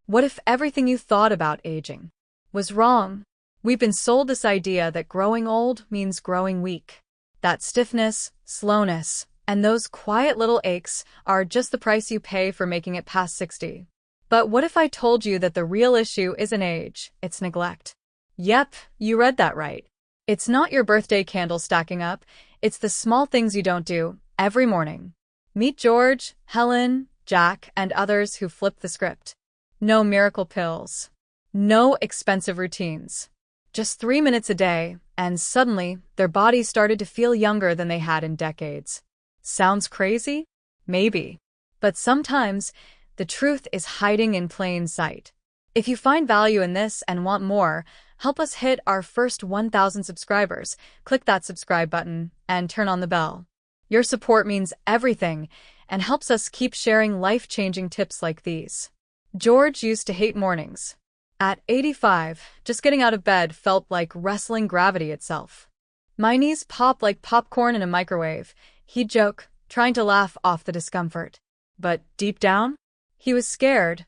What if everything you thought about aging was wrong? We've been sold this idea that growing old means growing weak. That stiffness, slowness, and those quiet little aches are just the price you pay for making it past 60. But what if I told you that the real issue isn't age, it's neglect? Yep, you read that right. It's not your birthday candle stacking up, it's the small things you don't do every morning. Meet George, Helen, Jack, and others who flipped the script. No miracle pills. No expensive routines. Just 3 minutes a day, and suddenly, their bodies started to feel younger than they had in decades. Sounds crazy? Maybe. But sometimes, the truth is hiding in plain sight. If you find value in this and want more, help us hit our first 1,000 subscribers. Click that subscribe button and turn on the bell. Your support means everything and helps us keep sharing life-changing tips like these. George used to hate mornings. At 85, just getting out of bed felt like wrestling gravity itself. My knees pop like popcorn in a microwave, he'd joke, trying to laugh off the discomfort. But deep down, he was scared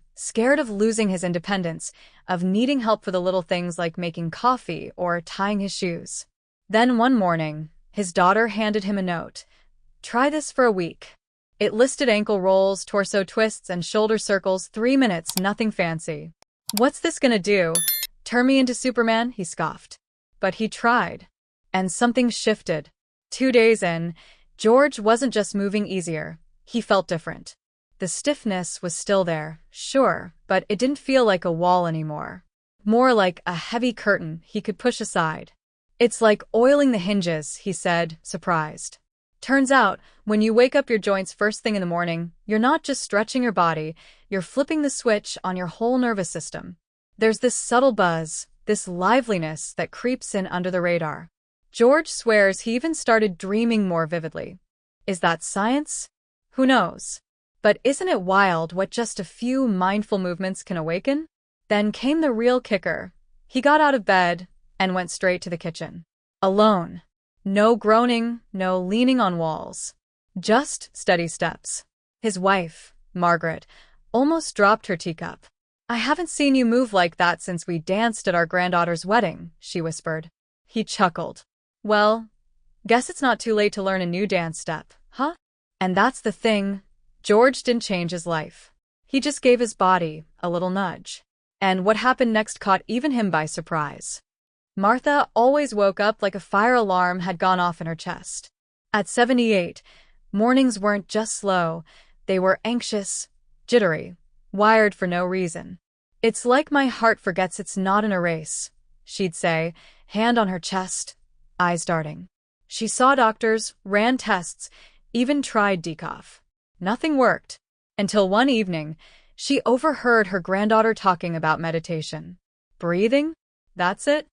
of losing his independence, of needing help for the little things like making coffee or tying his shoes. Then one morning, his daughter handed him a note. Try this for a week. It listed ankle rolls, torso twists, and shoulder circles, 3 minutes, nothing fancy. What's this gonna do? Turn me into Superman? He scoffed. But he tried. And something shifted. 2 days in, George wasn't just moving easier. He felt different. The stiffness was still there, sure, but it didn't feel like a wall anymore. More like a heavy curtain he could push aside. It's like oiling the hinges, he said, surprised. Turns out, when you wake up your joints first thing in the morning, you're not just stretching your body, you're flipping the switch on your whole nervous system. There's this subtle buzz, this liveliness that creeps in under the radar. George swears he even started dreaming more vividly. Is that science? Who knows? But isn't it wild what just a few mindful movements can awaken? Then came the real kicker. He got out of bed and went straight to the kitchen. Alone. No groaning, no leaning on walls. Just steady steps. His wife, Margaret, almost dropped her teacup. I haven't seen you move like that since we danced at our granddaughter's wedding, she whispered. He chuckled. Well, guess it's not too late to learn a new dance step, huh? And that's the thing. George didn't change his life. He just gave his body a little nudge. And what happened next caught even him by surprise. Martha always woke up like a fire alarm had gone off in her chest. At 78, mornings weren't just slow, they were anxious, jittery, wired for no reason. It's like my heart forgets it's not in a race, she'd say, hand on her chest, eyes darting. She saw doctors, ran tests, even tried decaf. Nothing worked. Until one evening, she overheard her granddaughter talking about meditation. Breathing? That's it?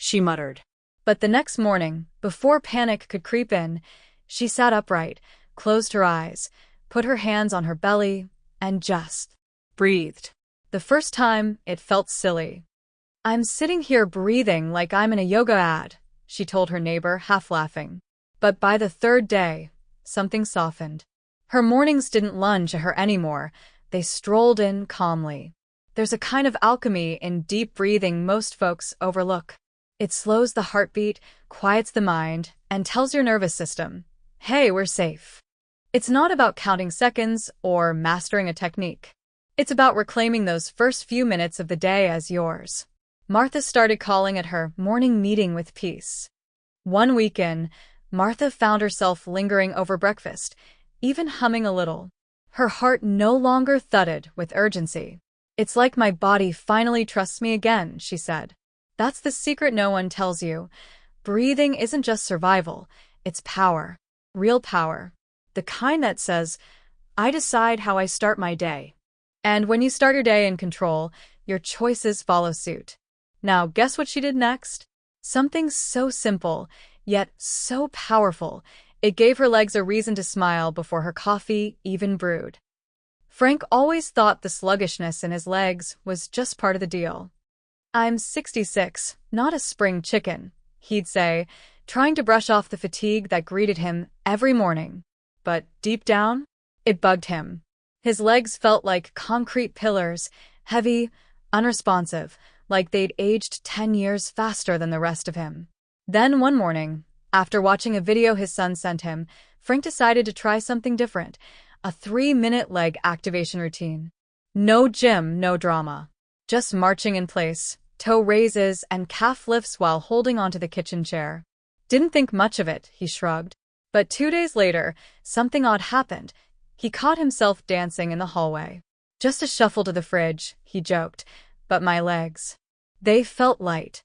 She muttered. But the next morning, before panic could creep in, she sat upright, closed her eyes, put her hands on her belly, and just breathed. The first time, it felt silly. I'm sitting here breathing like I'm in a yoga ad, she told her neighbor, half laughing. But by the third day, something softened. Her mornings didn't lunge at her anymore, they strolled in calmly. There's a kind of alchemy in deep breathing most folks overlook. It slows the heartbeat, quiets the mind, and tells your nervous system, hey, we're safe. It's not about counting seconds or mastering a technique. It's about reclaiming those first few minutes of the day as yours. Martha started calling it her morning meeting with peace. One weekend, Martha found herself lingering over breakfast, even humming a little. Her heart no longer thudded with urgency. It's like my body finally trusts me again, she said. That's the secret no one tells you. Breathing isn't just survival, it's power. Real power. The kind that says, I decide how I start my day. And when you start your day in control, your choices follow suit. Now, guess what she did next? Something so simple, yet so powerful, it gave her legs a reason to smile before her coffee even brewed. Frank always thought the sluggishness in his legs was just part of the deal. I'm 66, not a spring chicken, he'd say, trying to brush off the fatigue that greeted him every morning. But deep down, it bugged him. His legs felt like concrete pillars, heavy, unresponsive, like they'd aged 10 years faster than the rest of him. Then one morning, after watching a video his son sent him, Frank decided to try something different, a 3-minute leg activation routine. No gym, no drama. Just marching in place, toe raises and calf lifts while holding onto the kitchen chair. Didn't think much of it, he shrugged. But 2 days later, something odd happened. He caught himself dancing in the hallway. Just a shuffle to the fridge, he joked. But my legs. They felt light.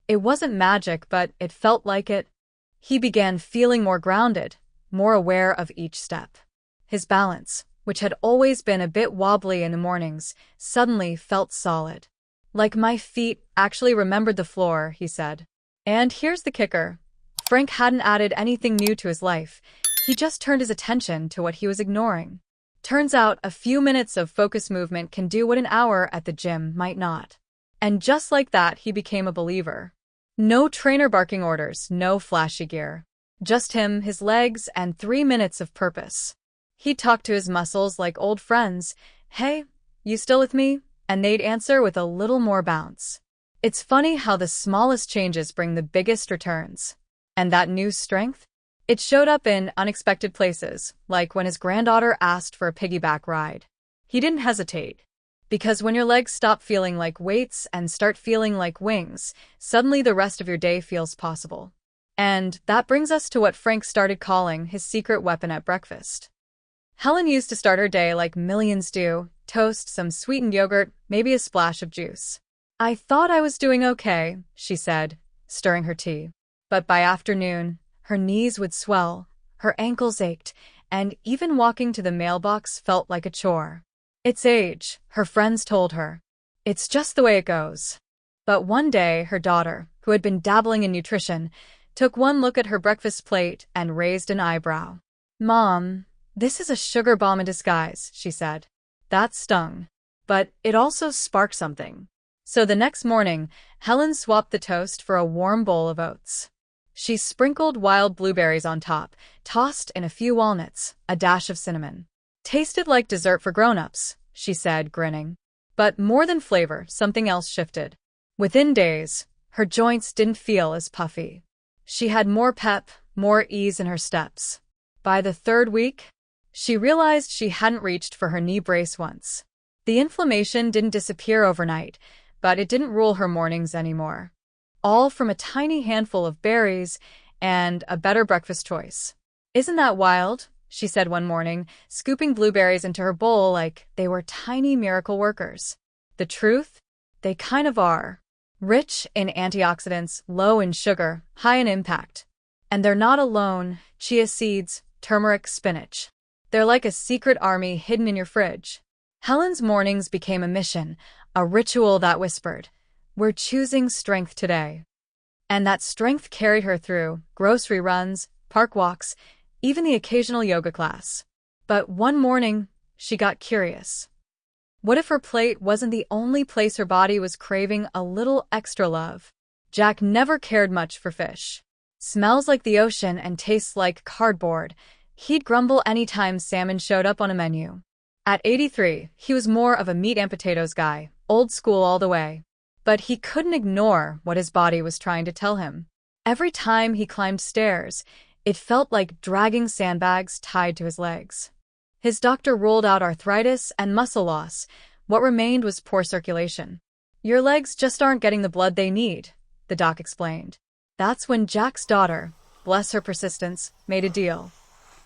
It wasn't magic, but it felt like it. He began feeling more grounded, more aware of each step. His balance, which had always been a bit wobbly in the mornings, suddenly felt solid. Like my feet actually remembered the floor, he said. And here's the kicker. Frank hadn't added anything new to his life. He just turned his attention to what he was ignoring. Turns out a few minutes of focused movement can do what an hour at the gym might not. And just like that, he became a believer. No trainer barking orders, no flashy gear. Just him, his legs, and 3 minutes of purpose. He'd talk to his muscles like old friends. Hey, you still with me? And they'd answer with a little more bounce. It's funny how the smallest changes bring the biggest returns. And that new strength? It showed up in unexpected places, like when his granddaughter asked for a piggyback ride. He didn't hesitate. Because when your legs stop feeling like weights and start feeling like wings, suddenly the rest of your day feels possible. And that brings us to what Frank started calling his secret weapon at breakfast. Helen used to start her day like millions do, toast, some sweetened yogurt, maybe a splash of juice. I thought I was doing okay, she said, stirring her tea. But by afternoon, her knees would swell, her ankles ached, and even walking to the mailbox felt like a chore. It's age, her friends told her. It's just the way it goes. But one day, her daughter, who had been dabbling in nutrition, took one look at her breakfast plate and raised an eyebrow. Mom, this is a sugar bomb in disguise, she said. That stung. But it also sparked something. So the next morning, Helen swapped the toast for a warm bowl of oats. She sprinkled wild blueberries on top, tossed in a few walnuts, a dash of cinnamon. Tasted like dessert for grown-ups, she said, grinning. But more than flavor, something else shifted. Within days, her joints didn't feel as puffy. She had more pep, more ease in her steps. By the 3rd week, she realized she hadn't reached for her knee brace once. The inflammation didn't disappear overnight, but it didn't rule her mornings anymore. All from a tiny handful of berries and a better breakfast choice. Isn't that wild? She said one morning, scooping blueberries into her bowl like they were tiny miracle workers. The truth? They kind of are. Rich in antioxidants, low in sugar, high in impact. And they're not alone: chia seeds, turmeric, spinach. They're like a secret army hidden in your fridge. Helen's mornings became a mission, a ritual that whispered, "We're choosing strength today." And that strength carried her through grocery runs, park walks, even the occasional yoga class. But one morning, she got curious. What if her plate wasn't the only place her body was craving a little extra love? Jack never cared much for fish. Smells like the ocean and tastes like cardboard. He'd grumble anytime salmon showed up on a menu. At 83, he was more of a meat and potatoes guy, old school all the way. But he couldn't ignore what his body was trying to tell him. Every time he climbed stairs, it felt like dragging sandbags tied to his legs. His doctor ruled out arthritis and muscle loss. What remained was poor circulation. Your legs just aren't getting the blood they need, the doc explained. That's when Jack's daughter, bless her persistence, made a deal.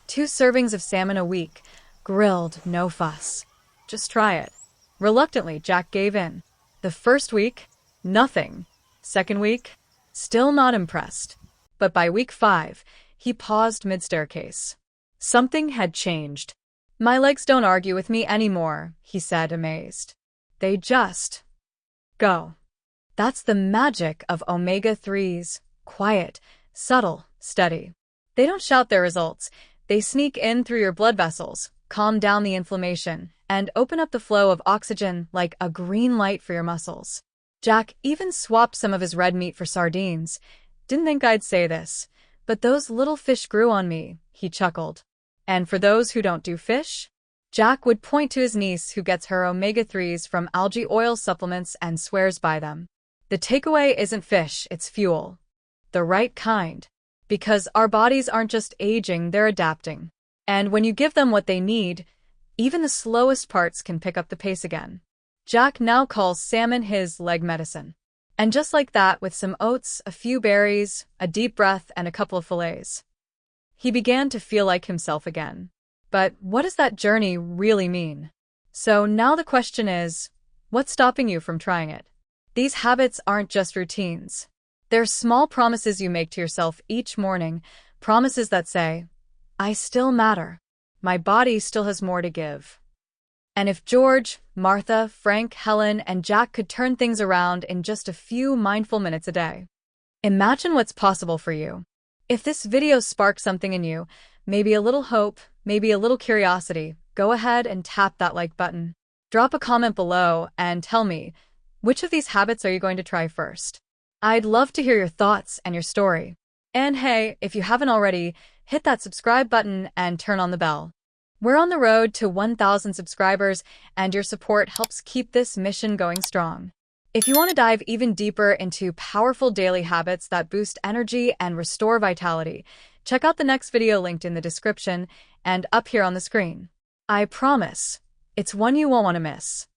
2 servings of salmon a week, grilled, no fuss. Just try it. Reluctantly, Jack gave in. The 1st week, nothing. 2nd week, still not impressed. But by week 5, he paused mid-staircase. Something had changed. My legs don't argue with me anymore, he said, amazed. They just go. That's the magic of omega-3s. Quiet, subtle, steady. They don't shout their results. They sneak in through your blood vessels, calm down the inflammation, and open up the flow of oxygen like a green light for your muscles. Jack even swapped some of his red meat for sardines. Didn't think I'd say this, but those little fish grew on me, he chuckled. And for those who don't do fish, Jack would point to his niece who gets her omega-3s from algae oil supplements and swears by them. The takeaway isn't fish, it's fuel. The right kind. Because our bodies aren't just aging, they're adapting. And when you give them what they need, even the slowest parts can pick up the pace again. Jack now calls salmon his leg medicine. And just like that, with some oats, a few berries, a deep breath, and a couple of fillets, he began to feel like himself again. But what does that journey really mean? So now the question is, what's stopping you from trying it? These habits aren't just routines. They're small promises you make to yourself each morning, promises that say, I still matter. My body still has more to give. And if George, Martha, Frank, Helen, and Jack could turn things around in just a few mindful minutes a day, imagine what's possible for you. If this video sparked something in you, maybe a little hope, maybe a little curiosity, go ahead and tap that like button. Drop a comment below and tell me, which of these habits are you going to try first? I'd love to hear your thoughts and your story. And hey, if you haven't already, hit that subscribe button and turn on the bell. We're on the road to 1,000 subscribers, and your support helps keep this mission going strong. If you want to dive even deeper into powerful daily habits that boost energy and restore vitality, check out the next video linked in the description and up here on the screen. I promise, it's one you won't want to miss.